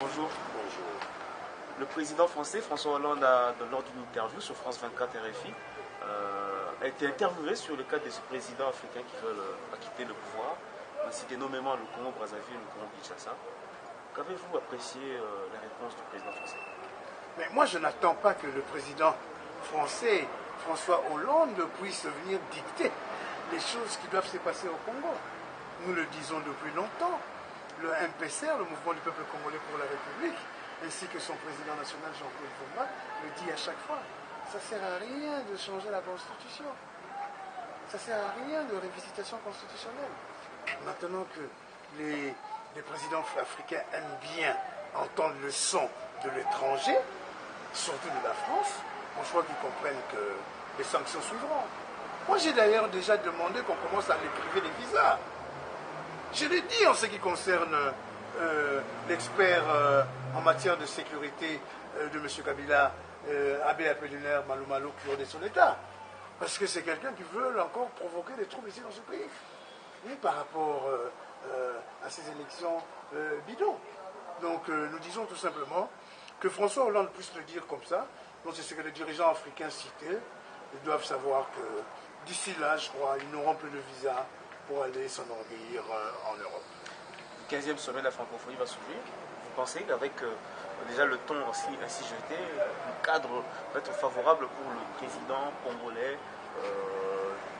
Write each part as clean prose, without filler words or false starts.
Bonjour. Bonjour. Le président français François Hollande, lors d'une interview sur France 24 RFI, a été interviewé sur le cas de ces présidents africains qui veulent quitter le pouvoir. On a cité nommément le Congo-Brazzaville et le Congo-Kinshasa. Qu'avez-vous apprécié la réponse du président français? Mais moi, je n'attends pas que le président français, François Hollande, puisse venir dicter les choses qui doivent se passer au Congo. Nous le disons depuis longtemps. Le MPCR, le Mouvement du Peuple Congolais pour la République, ainsi que son président national Jean-Claude Foma, le dit à chaque fois. Ça ne sert à rien de changer la Constitution. Ça ne sert à rien de révisitation constitutionnelle. Maintenant que les présidents africains aiment bien entendre le son de l'étranger, surtout de la France, je crois qu'ils comprennent que les sanctions suivront. Moi, j'ai d'ailleurs déjà demandé qu'on commence à les priver des visas. Je l'ai dit en ce qui concerne l'expert en matière de sécurité de M. Kabila, Abbé Apollinaire Malou Cure de son État. Parce que c'est quelqu'un qui veut encore provoquer des troubles ici dans ce pays. Et par rapport à ces élections bidons. Donc nous disons tout simplement que François Hollande puisse le dire comme ça. Donc c'est ce que les dirigeants africains cités. Ils doivent savoir que d'ici là, je crois, ils n'auront plus de visa pour aller s'enorgueillir en Europe. Le 15e sommet de la francophonie va s'ouvrir. Vous pensez qu'avec déjà le ton ainsi jeté, le cadre va être favorable pour le président congolais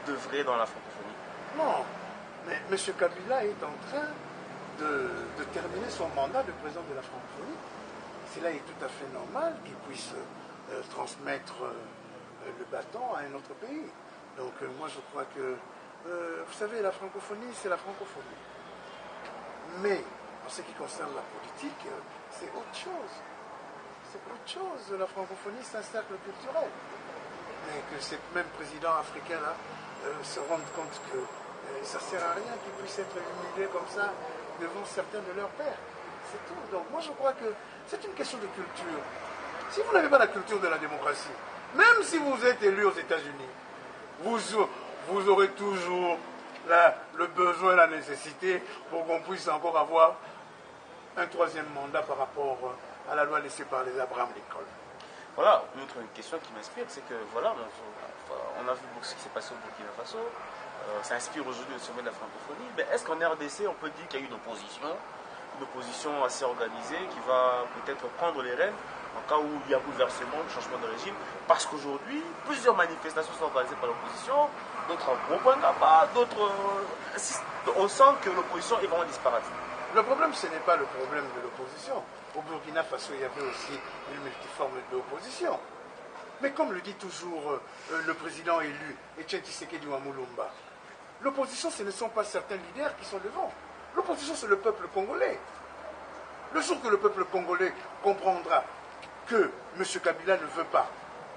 d'œuvrer dans la francophonie? Non, mais M. Kabila est en train de terminer son mandat de président de la francophonie. Cela est tout à fait normal qu'il puisse transmettre le bâton à un autre pays. Donc moi je crois que vous savez, la francophonie, c'est la francophonie. Mais, en ce qui concerne la politique, c'est autre chose. C'est autre chose. La francophonie, c'est un cercle culturel. Mais que ces mêmes présidents africains-là se rendent compte que ça ne sert à rien qu'ils puissent être humiliés comme ça devant certains de leurs pairs. C'est tout. Donc moi, je crois que c'est une question de culture. Si vous n'avez pas la culture de la démocratie, même si vous êtes élu aux États-Unis, vous aurez toujours le besoin et la nécessité pour qu'on puisse encore avoir un troisième mandat par rapport à la loi laissée par les Abraham Lincoln. Voilà, une autre question qui m'inspire, c'est que voilà, on a vu ce qui s'est passé au Burkina Faso, ça inspire aujourd'hui le sommet de la francophonie, mais est-ce qu'en RDC on peut dire qu'il y a eu une opposition assez organisée qui va peut-être prendre les rênes en cas où il y a bouleversement, changement de régime, parce qu'aujourd'hui, plusieurs manifestations sont organisées par l'opposition, d'autres en gros point d'abat, d'autres... on sent que l'opposition est vraiment disparate. Le problème, ce n'est pas le problème de l'opposition. Au Burkina Faso, il y avait aussi une multiforme d'opposition. Mais comme le dit toujours le président élu, Etienne Tshisekedi Wamulumba, l'opposition, ce ne sont pas certains leaders qui sont devant. L'opposition, c'est le peuple congolais. Le jour que le peuple congolais comprendra que M. Kabila ne veut pas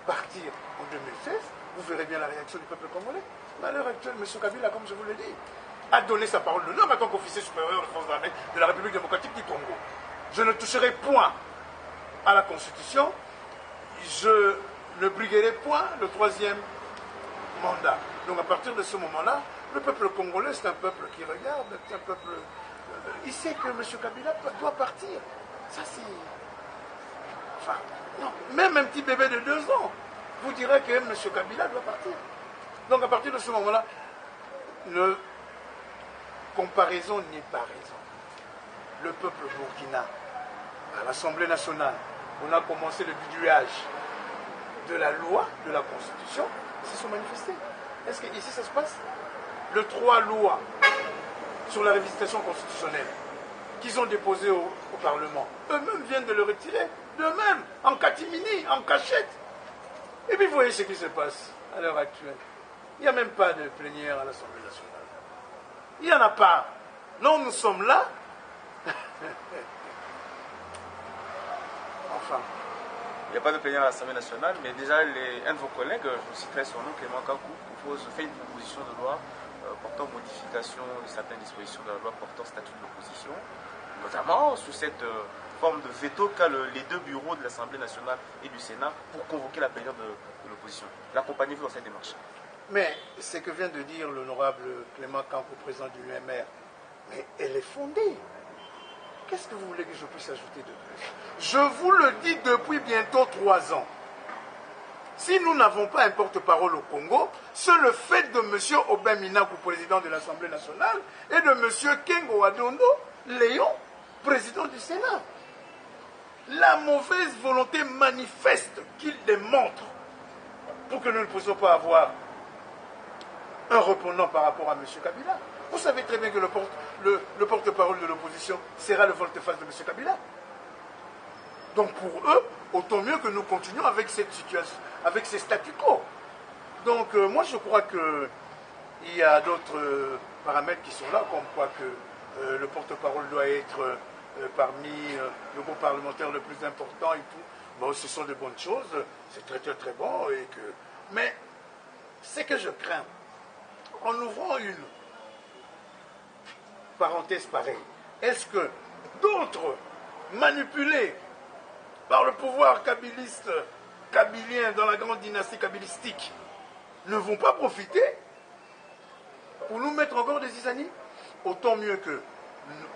partir en 2016, vous verrez bien la réaction du peuple congolais. Mais à l'heure actuelle, M. Kabila, comme je vous l'ai dit, a donné sa parole d'honneur en tant qu'officier supérieur des forces armées de la République démocratique du Congo. Je ne toucherai point à la Constitution, je ne briguerai point le troisième mandat. Donc à partir de ce moment-là, le peuple congolais, c'est un peuple qui regarde, c'est un peuple... il sait que M. Kabila doit partir. Ça, c'est... Enfin, non, même un petit bébé de 2 ans vous dirait que M. Kabila doit partir. Donc à partir de ce moment-là, comparaison n'est pas raison. Le peuple burkina, à l'Assemblée nationale, on a commencé le bidouillage de la loi, de la Constitution, ils se sont manifestés. Est-ce qu'ici ça se passe? Les 3 lois sur la révisitation constitutionnelle qu'ils ont déposées au Parlement, eux-mêmes viennent de le retirer, d'eux-mêmes, en catimini, en cachette. Et puis vous voyez ce qui se passe à l'heure actuelle. Il n'y a même pas de plénière à l'Assemblée nationale. Il n'y en a pas. Non, nous sommes là. Enfin. Il n'y a pas de plénière à l'Assemblée nationale, mais déjà un de vos collègues, je vous citerai son nom, Clément Kakou, fait une proposition de loi portant modification de certaines dispositions de la loi portant statut de l'opposition, notamment sous cette forme de veto qu'a les 2 bureaux de l'Assemblée nationale et du Sénat pour convoquer la plénière de l'opposition. L'accompagnez-vous dans cette démarche? Mais ce que vient de dire l'honorable Clément Kakou, président du UMR, mais elle est fondée. Qu'est-ce que vous voulez que je puisse ajouter de plus? Je vous le dis depuis bientôt 3 ans. Si nous n'avons pas un porte-parole au Congo, c'est le fait de M. Aubin Minakou, président de l'Assemblée nationale, et de M. Kengo Adondo, Léon, président du Sénat. La mauvaise volonté manifeste qu'ils démontrent pour que nous ne puissions pas avoir un répondant par rapport à M. Kabila. Vous savez très bien que le porte-parole de l'opposition sera le volte-face de M. Kabila. Donc pour eux, autant mieux que nous continuions avec cette situation, avec ces statu quo. Donc moi je crois qu'il y a d'autres paramètres qui sont là, comme quoi que le porte-parole doit être parmi le groupe parlementaire le plus important et tout. Bon, ce sont de bonnes choses, c'est très très très bon. Mais ce que je crains, en ouvrant une parenthèse pareille, est-ce que d'autres manipulés par le pouvoir kabiliste, kabilien dans la grande dynastie kabilistique, ne vont pas profiter pour nous mettre encore des zizanies? Autant mieux que,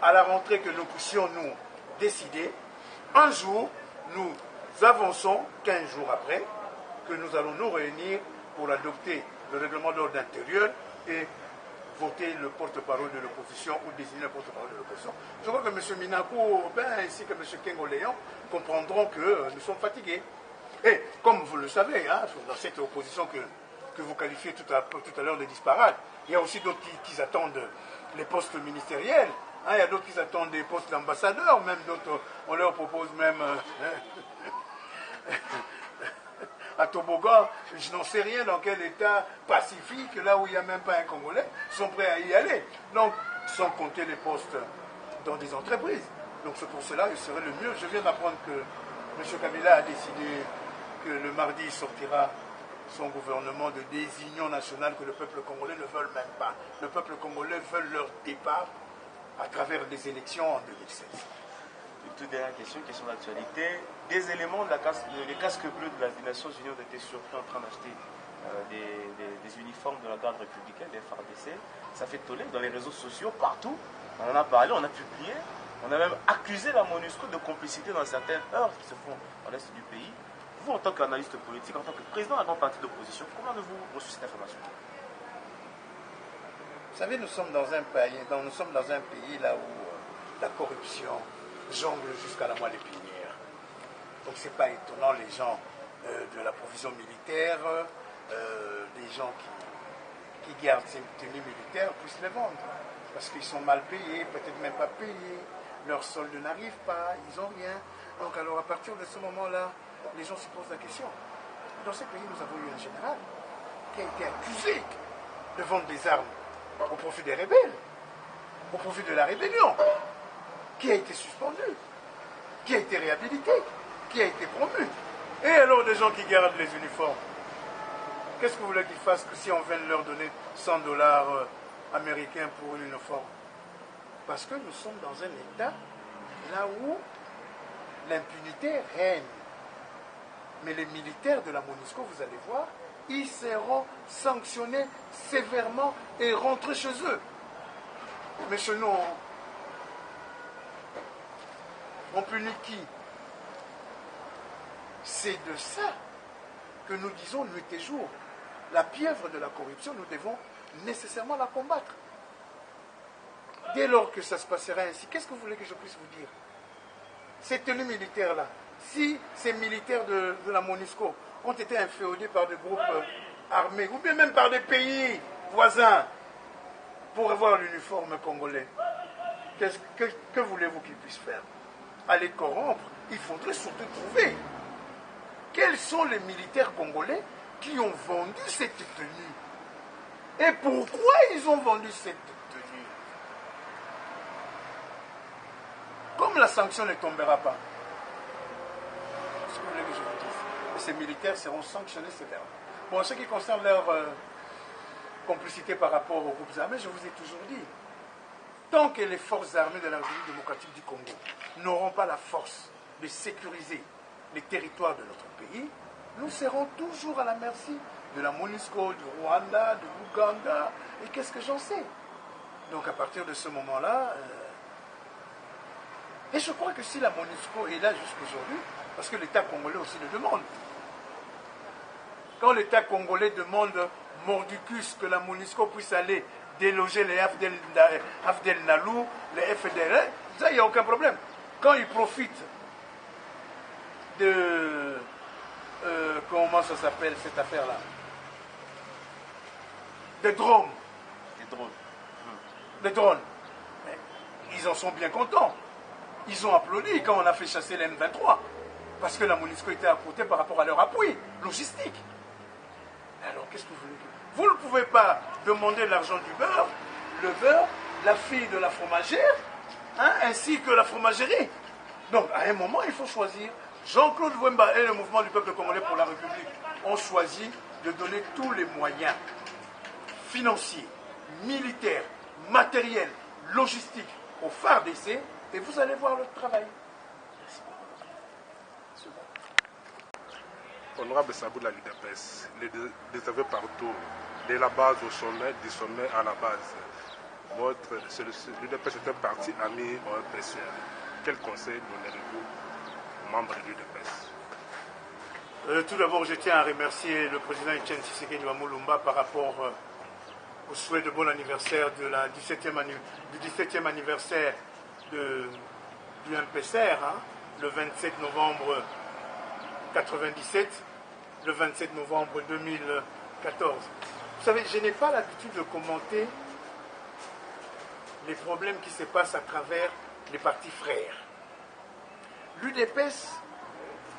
à la rentrée, que nous puissions nous décider, un jour, nous avançons, 15 jours après, que nous allons nous réunir pour adopter le règlement d'ordre intérieur et voter le porte-parole de l'opposition ou désigner le porte-parole de l'opposition. Je crois que M. Minakou ainsi que M. Kengo Léon comprendront que nous sommes fatigués. Et comme vous le savez, hein, dans cette opposition que vous qualifiez tout à l'heure de disparate, il y a aussi d'autres qui attendent les postes ministériels. Hein, il y a d'autres qui attendent des postes d'ambassadeurs, même d'autres, on leur propose même... à Tobogan, je n'en sais rien dans quel état pacifique, là où il n'y a même pas un Congolais, sont prêts à y aller. Donc, sans compter les postes dans des entreprises. Donc c'est pour cela que ce serait le mieux. Je viens d'apprendre que M. Kabila a décidé que le mardi sortira son gouvernement de désunion nationale que le peuple congolais ne veut même pas. Le peuple congolais veut leur départ à travers des élections en 2016. Une toute dernière question d'actualité. Des éléments de les casques bleus de la Nations Unies ont été surpris en train d'acheter des uniformes de la garde républicaine, des FARDC. Ça fait toller dans les réseaux sociaux, partout. On en a parlé, on a publié. On a même accusé la MONUSCO de complicité dans certaines heures qui se font dans l'est du pays. Vous, en tant qu'analyste politique, en tant que président d'un grand parti d'opposition, comment avez-vous reçu cette information? Vous savez, nous sommes dans un pays là où la corruption jongle jusqu'à la moelle épinière. Donc c'est pas étonnant, les gens de la provision militaire, les gens qui gardent ces tenues militaires puissent les vendre. Parce qu'ils sont mal payés, peut-être même pas payés, leur solde n'arrive pas, ils n'ont rien. Donc alors à partir de ce moment-là, les gens se posent la question. Dans ce pays, nous avons eu un général qui a été accusé de vendre des armes au profit des rebelles, au profit de la rébellion, qui a été suspendu, qui a été réhabilité, qui a été promu. Et alors des gens qui gardent les uniformes, qu'est-ce que vous voulez qu'ils fassent si on vient de leur donner $100 américains pour une uniforme? Parce que nous sommes dans un état là où l'impunité règne. Mais les militaires de la MONUSCO, vous allez voir, ils seront sanctionnés sévèrement et rentrés chez eux. Mais chez nous, on punit qui? C'est de ça que nous disons nuit et jour. La pieuvre de la corruption, nous devons nécessairement la combattre. Dès lors que ça se passera ainsi, qu'est-ce que vous voulez que je puisse vous dire? Ces tenues militaires-là, si ces militaires de la MONUSCO ont été inféodés par des groupes armés, ou bien même par des pays voisins, pour avoir l'uniforme congolais, que voulez-vous qu'ils puissent faire? Aller corrompre, il faudrait surtout trouver quels sont les militaires congolais qui ont vendu cette tenue. Et pourquoi ils ont vendu cette tenue? Comme la sanction ne tombera pas, ce que vous voulez que je vous dise, ces militaires seront sanctionnés sévèrement. Bon, en ce qui concerne leur complicité par rapport aux groupes armés, je vous ai toujours dit, tant que les forces armées de la République démocratique du Congo n'auront pas la force de sécuriser les territoires de notre pays, nous serons toujours à la merci de la MONUSCO, du Rwanda, de l'Ouganda, et qu'est-ce que j'en sais? Donc à partir de ce moment-là, Et je crois que si la MONUSCO est là jusqu'aujourd'hui, parce que l'État congolais aussi le demande, quand l'État congolais demande mordicus que la MONUSCO puisse aller déloger les Afdel Nalou, les FDR, ça, il n'y a aucun problème. Quand ils profitent de... comment ça s'appelle cette affaire-là? Des drones. Des drones. Des drones. Mais ils en sont bien contents. Ils ont applaudi quand on a fait chasser les M23. Parce que la MONUSCO était à côté par rapport à leur appui logistique. Alors, qu'est-ce que vous voulez? Vous ne pouvez pas demander l'argent du beurre, le beurre, la fille de la fromagère, hein, ainsi que la fromagerie. Donc, à un moment, il faut choisir. Jean-Claude Wemba et le mouvement du peuple congolais pour la République ont choisi de donner tous les moyens financiers, militaires, matériels, logistiques au FARDC et vous allez voir le travail. Honorable Sabou de la l'UDPS, les partout, de la base au sommet, du sommet à la base. L'UDPS est un parti ami ou un pression. Quel conseil donnez-vous aux membres de l'UDPS? Tout d'abord, je tiens à remercier le président Etienne Tshisekedi Wamulumba par rapport au souhait de bon anniversaire du 17e anniversaire du MPCR, hein, le 27 novembre 1997, le 27 novembre 2014. Vous savez, je n'ai pas l'habitude de commenter les problèmes qui se passent à travers les partis frères. L'UDPS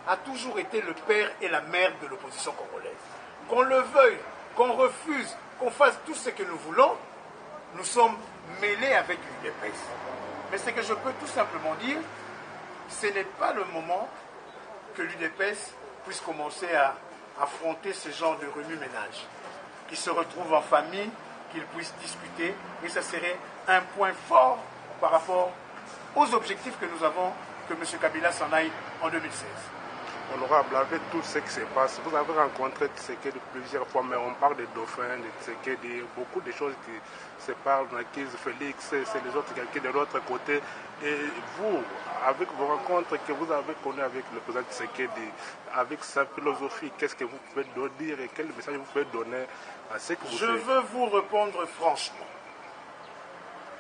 a toujours été le père et la mère de l'opposition congolaise. Qu'on le veuille, qu'on refuse, qu'on fasse tout ce que nous voulons, nous sommes mêlés avec l'UDPS. Mais ce que je peux tout simplement dire, ce n'est pas le moment que l'UDPS puisse commencer à affronter ce genre de remue-ménage, qu'ils se retrouvent en famille, qu'ils puissent discuter, et ça serait un point fort par rapport aux objectifs que nous avons, que M. Kabila s'en aille en 2016. Honorable, avec tout ce qui se passe, vous avez rencontré Tshisekedi plusieurs fois, mais on parle de Dauphin, de Tshisekedi, beaucoup de choses qui se parlent, Nakis, Félix, c'est les autres qui de l'autre côté. Et vous, avec vos rencontres que vous avez connues avec le président Tshisekedi, avec sa philosophie, qu'est-ce que vous pouvez nous dire et quel message vous pouvez donner à ceux que vous Je veux vous répondre franchement.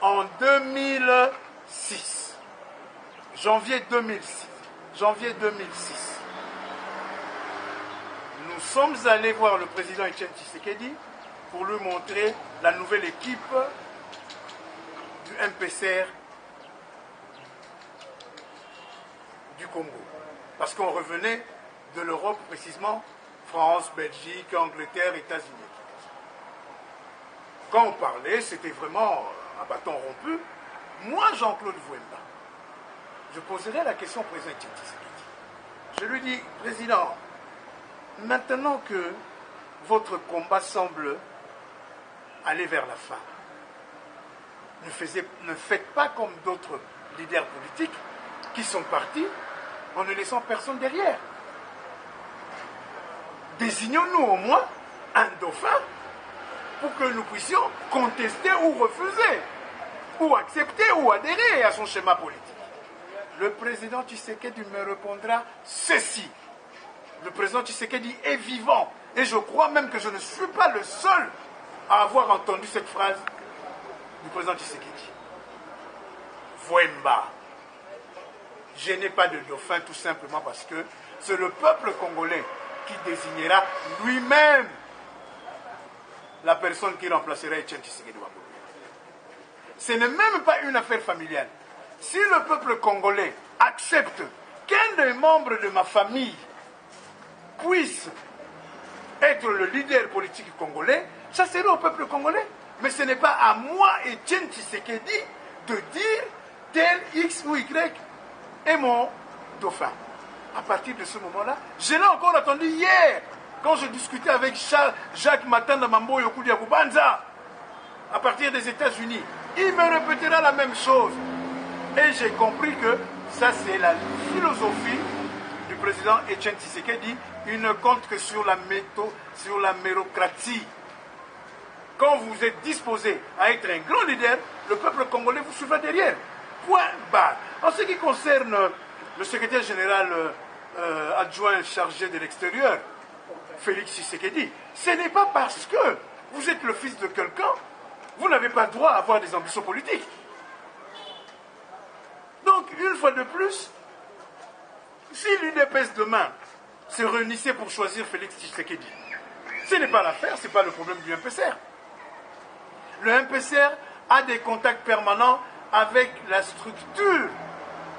En 2006, janvier 2006, nous sommes allés voir le président Etienne Tshisekedi pour lui montrer la nouvelle équipe du MPCR du Congo. Parce qu'on revenait de l'Europe, précisément France, Belgique, Angleterre, États-Unis. Quand on parlait, c'était vraiment un bâton rompu. Moi, Jean-Claude Wemba, je poserai la question au président Etienne Tshisekedi. Je lui dis, président, maintenant que votre combat semble aller vers la fin, ne faites pas comme d'autres leaders politiques qui sont partis en ne laissant personne derrière. Désignons-nous au moins un dauphin pour que nous puissions contester ou refuser, ou accepter ou adhérer à son schéma politique. Le président Tshisekedi me répondra ceci. Le président Tshisekedi est vivant. Et je crois même que je ne suis pas le seul à avoir entendu cette phrase du président Tshisekedi. Wemba. Je n'ai pas de dauphin tout simplement parce que c'est le peuple congolais qui désignera lui-même la personne qui remplacera Etienne Tshisekedi Wamulumba. Ce n'est même pas une affaire familiale. Si le peuple congolais accepte qu'un des membres de ma famille puisse être le leader politique congolais, ça serait au peuple congolais. Mais ce n'est pas à moi, Etienne Tshisekedi, de dire tel X ou Y est mon dauphin. À partir de ce moment-là, je l'ai encore entendu hier, quand je discutais avec Jacques Matanda Mambo Yokudia Kubanza, à partir des États-Unis. Il me répétera la même chose. Et j'ai compris que ça, c'est la philosophie du président Etienne Tshisekedi. Il ne compte que sur la méthode, sur la mérocratie. Quand vous êtes disposé à être un grand leader, le peuple congolais vous suivra derrière. Point barre. En ce qui concerne le secrétaire général adjoint chargé de l'extérieur, Félix Tshisekedi, ce n'est pas parce que vous êtes le fils de quelqu'un, vous n'avez pas droit à avoir des ambitions politiques. Donc, une fois de plus, si l'UDPS demain se réunissait pour choisir Félix Tshisekedi, ce n'est pas l'affaire, ce n'est pas le problème du MPCR. Le MPCR a des contacts permanents avec la structure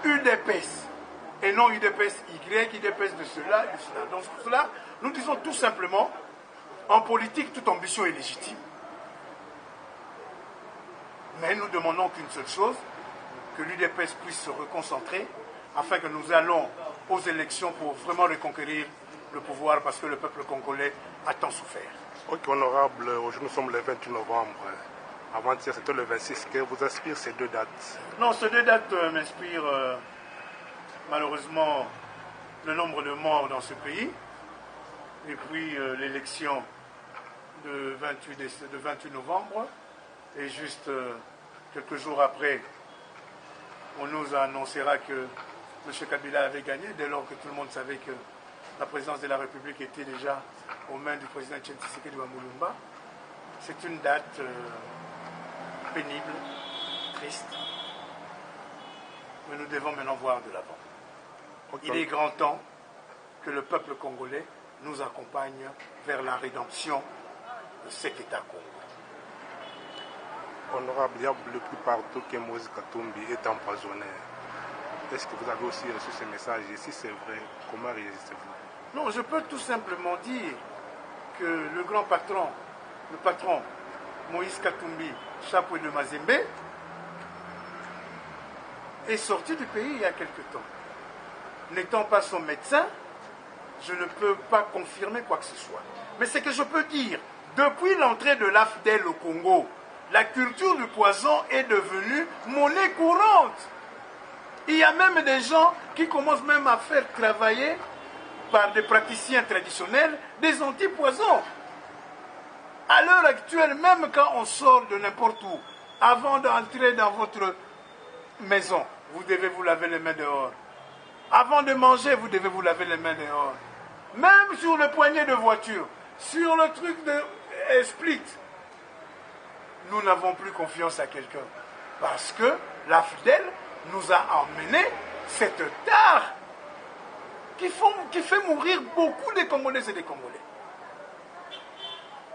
UDPS, et non UDPS Y, UDPS de cela, de cela. Donc, pour cela, nous disons tout simplement, en politique, toute ambition est légitime. Mais nous demandons qu'une seule chose, que l'UDPS puisse se reconcentrer afin que nous allons aux élections pour vraiment reconquérir le pouvoir parce que le peuple congolais a tant souffert. Ok, honorable, aujourd'hui nous sommes le 28 novembre. Avant-hier, c'était le 26. Que vous inspire ces deux dates? Non, ces deux dates m'inspirent malheureusement le nombre de morts dans ce pays et puis l'élection de 28 novembre. Et juste quelques jours après, on nous annoncera que M. Kabila avait gagné, dès lors que tout le monde savait que la présidence de la République était déjà aux mains du président Tshisekedi Wamulumba. C'est une date pénible, triste, mais nous devons maintenant voir de l'avant. Okay. Il est grand temps que le peuple congolais nous accompagne vers la rédemption de cet État Congo. Honorable, il y a le plus partout que Moïse Katumbi est empoisonné. Est-ce que vous avez aussi reçu ces messages? Et si c'est vrai, comment réagissez-vous? Non, je peux tout simplement dire que le grand patron, le patron Moïse Katumbi, Chapeau de Mazembe, est sorti du pays il y a quelque temps. N'étant pas son médecin, je ne peux pas confirmer quoi que ce soit. Mais ce que je peux dire, depuis l'entrée de l'AFDEL au Congo, la culture du poison est devenue monnaie courante. Il y a même des gens qui commencent même à faire travailler par des praticiens traditionnels des antipoisons. À l'heure actuelle, même quand on sort de n'importe où, avant d'entrer dans votre maison, vous devez vous laver les mains dehors. Avant de manger, vous devez vous laver les mains dehors. Même sur le poignet de voiture, sur le truc de split, nous n'avons plus confiance à quelqu'un. Parce que l'AFDEL nous a emmené cette tare qui fait mourir beaucoup de Congolaises et des Congolais.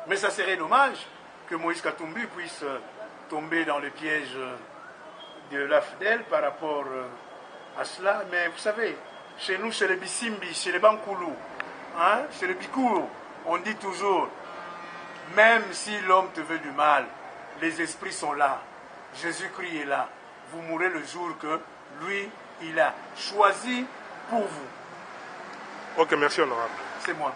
Mais ça serait dommage que Moïse Katumbi puisse tomber dans le piège de l'AFDEL par rapport à cela. Mais vous savez, chez nous, chez les Bissimbi, chez les Bankoulou, hein, chez les Bikour, on dit toujours, même si l'homme te veut du mal, les esprits sont là, Jésus-Christ est là. Vous mourrez le jour que lui, il a choisi pour vous. Ok, merci honorable. C'est moi.